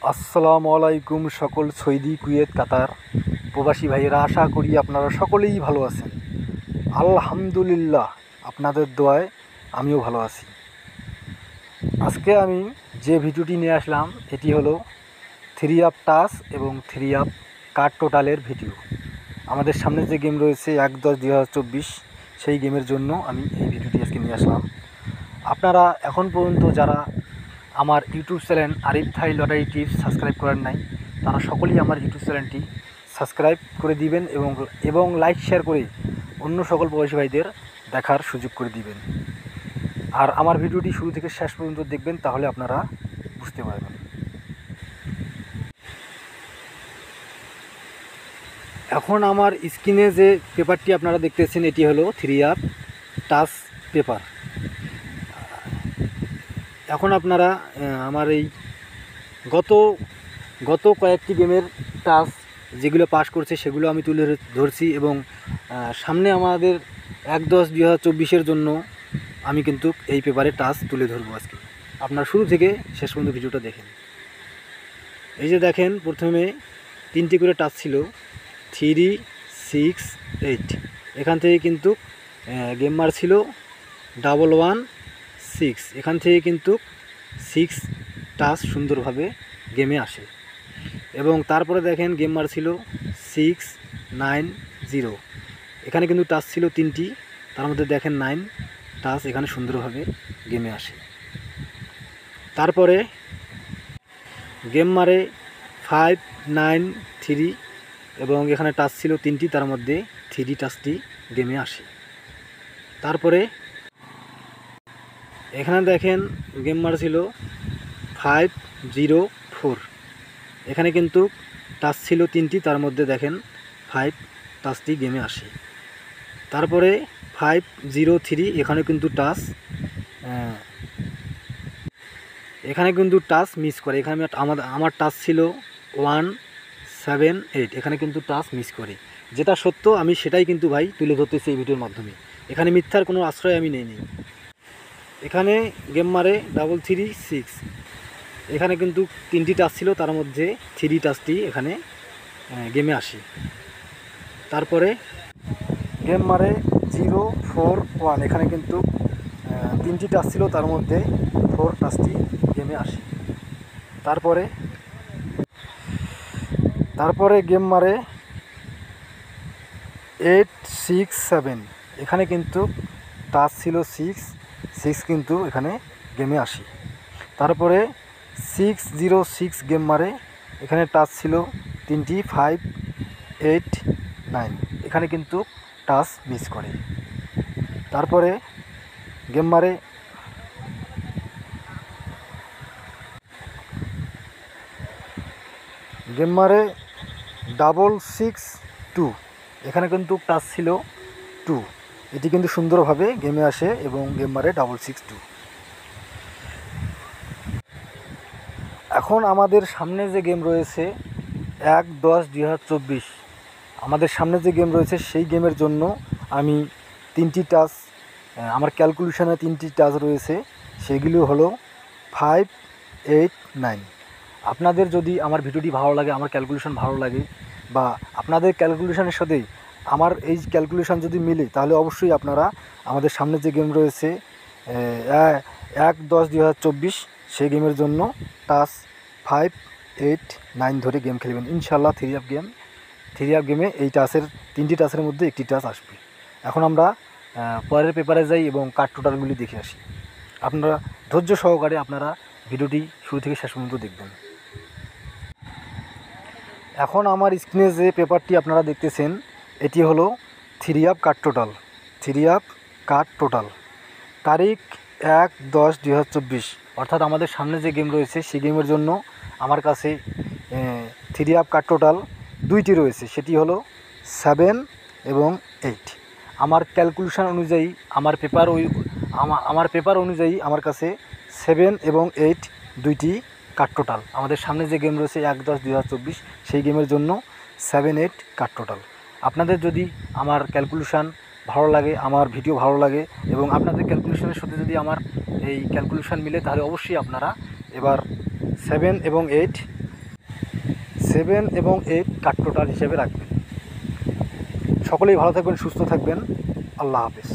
আসসালামু আলাইকুম সকল সৌদি, কুয়েত, কাতার প্রবাসী ভাইয়েরা, আশা করি আপনারা সকলেই ভালো আছেন। আলহামদুলিল্লাহ, আপনাদের দোয়ায় আমিও ভালো আছি। আজকে আমি যে ভিডিওটি নিয়ে আসলাম এটি হলো 3 আপ টাচ এবং 3 আপ কার্ড টোটালের ভিডিও। আমাদের সামনে যে গেম রয়েছে 1/10/2024, সেই গেমের জন্য আমি এই ভিডিওটি আজকে নিয়ে আসলাম। আপনারা এখন পর্যন্ত যারা আমার ইউটিউব চ্যানেল আরিফ থাই লটারি টিপস সাবস্ক্রাইব করেন নাই, তারা সকলেই আমার ইউটিউব চ্যানেলটি সাবস্ক্রাইব করে দিবেন এবং লাইক শেয়ার করে অন্য সকল প্রবাসী ভাইদের দেখার সুযোগ করে দিবেন। আর আমার ভিডিওটি শুরু থেকে শেষ পর্যন্ত দেখবেন, তাহলে আপনারা বুঝতে পারবেন। এখন আমার স্ক্রিনে যে পেপারটি আপনারা দেখতেছেন এটি হলো 3 আপ টাচ পেপার। এখন আপনারা আমার এই গত কয়েকটি গেমের টাচ যেগুলো পাস করছে সেগুলো আমি তুলে ধরছি, এবং সামনে আমাদের 1/10/2024 জন্য আমি কিন্তু এই পেপারে টাচ তুলে ধরবো আজকে। আপনারা শুরু থেকে শেষ পর্যন্ত ভিডিওটা দেখেন। এই যে দেখেন, প্রথমে 3টি করে টাচ ছিল, 3, 6, 8। এখান থেকে কিন্তু গেম মার ছিল 116। এখান থেকে কিন্তু 6 টাচ সুন্দরভাবে গেমে আসে। এবং তারপরে দেখেন গেম মার ছিল 6, 9, 0। এখানে কিন্তু টাচ ছিল 3টি, তার মধ্যে দেখেন 9 টাচ এখানে সুন্দরভাবে গেমে আসে। তারপরে গেম মারে 5, 9, 3, এবং এখানে টাচ ছিল 3টি, তার মধ্যে 3 টাচটি গেমে আসে। তারপরে এখানে দেখেন গেম মার ছিল 5, 0, 4। এখানে কিন্তু টাচ ছিল 3টি, তার মধ্যে দেখেন 5 টাচটি গেমে আসে। তারপরে 5, 0, 3, এখানে কিন্তু টাচ মিস করে। এখানে আমার টাচ ছিল 1, 7, 8। এখানে কিন্তু টাচ মিস করে। যেটা সত্য আমি সেটাই কিন্তু ভাই তুলে ধরতেছি এই ভিডিওর মাধ্যমে। এখানে মিথ্যার কোনো আশ্রয় আমি নেইনি। এখানে গেম মারে 3, 6। এখানে কিন্তু 3টি টাচ ছিল, তার মধ্যে 3 টাচটি এখানে গেমে আসে। তারপরে গেম মারে 0, 4, 1। এখানে কিন্তু 3টি টাচ ছিল, তার মধ্যে 4 টাচটি গেমে আসে। তারপরে গেম মারে 8, 6, 7। এখানে কিন্তু টাচ ছিল 6 কিন্তু এখানে গেমে আসে। তারপরে 6, 0, 6 গেম মারে। এখানে টাচ ছিল 3টি, 5, 8, 9। এখানে কিন্তু টাচ মিস করে। তারপরে গেম মারে 6, 2। এখানে কিন্তু টাচ ছিল 2। এটি কিন্তু সুন্দরভাবে গেমে আসে এবং গেম মারে 6, 2। এখন আমাদের সামনে যে গেম রয়েছে 1/10/2024, আমাদের সামনে যে গেম রয়েছে সেই গেমের জন্য আমি 3টি টাচ, আমার ক্যালকুলেশনে 3টি টাচ রয়েছে, সেগুলো হলো 5, 8, 9। আপনাদের যদি আমার ভিডিওটি ভালো লাগে, আমার ক্যালকুলেশন ভালো লাগে, বা আপনাদের ক্যালকুলেশনের সাথে আমার এই ক্যালকুলেশন যদি মিলে, তাহলে অবশ্যই আপনারা আমাদের সামনে যে গেম রয়েছে 1/10/2024, সেই গেমের জন্য টাচ 5, 8, 9 ধরে গেম খেলবেন ইনশাল্লাহ। 3 আপ গেমে এই টাচের 3টি টাচের মধ্যে একটি টাচ আসবে। এখন আমরা পরের পেপারে যাই এবং কার্ড টোটালগুলি দেখে আসি। আপনারা ধৈর্য সহকারে আপনারা ভিডিওটি শুরু থেকে শেষ পর্যন্ত দেখবেন। এখন আমার স্ক্রিনে যে পেপারটি আপনারা দেখতেছেন এটি হলো 3 up card total. 3 up card total, তারিখ 1/10/2024, অর্থাৎ আমাদের সামনে যে গেম রয়েছে সেই গেমের জন্য আমার কাছে 3 আপ কার্ড টোটাল 2টি রয়েছে, সেটি হলো 7 এবং 8। আমার ক্যালকুলেশন অনুযায়ী, আমার পেপার অনুযায়ী আমার কাছে 7 এবং 8 2টি কার্ড টোটাল। আমাদের সামনে যে গেম রয়েছে 1/10/2024, সেই গেমের জন্য 7, 8 কার্ড টোটাল। আপনাদের যদি আমার ক্যালকুলেশন ভালো লাগে, আমার ভিডিও ভালো লাগে, এবং আপনাদের ক্যালকুলেশনের সাথে যদি আমার এই ক্যালকুলেশন মিলে, তাহলে অবশ্যই আপনারা এবার 7 এবং 8 7 এবং 8 কাট টোটাল হিসেবে রাখবেন। সকলেই ভালো থাকবেন, সুস্থ থাকবেন। আল্লাহ হাফেজ।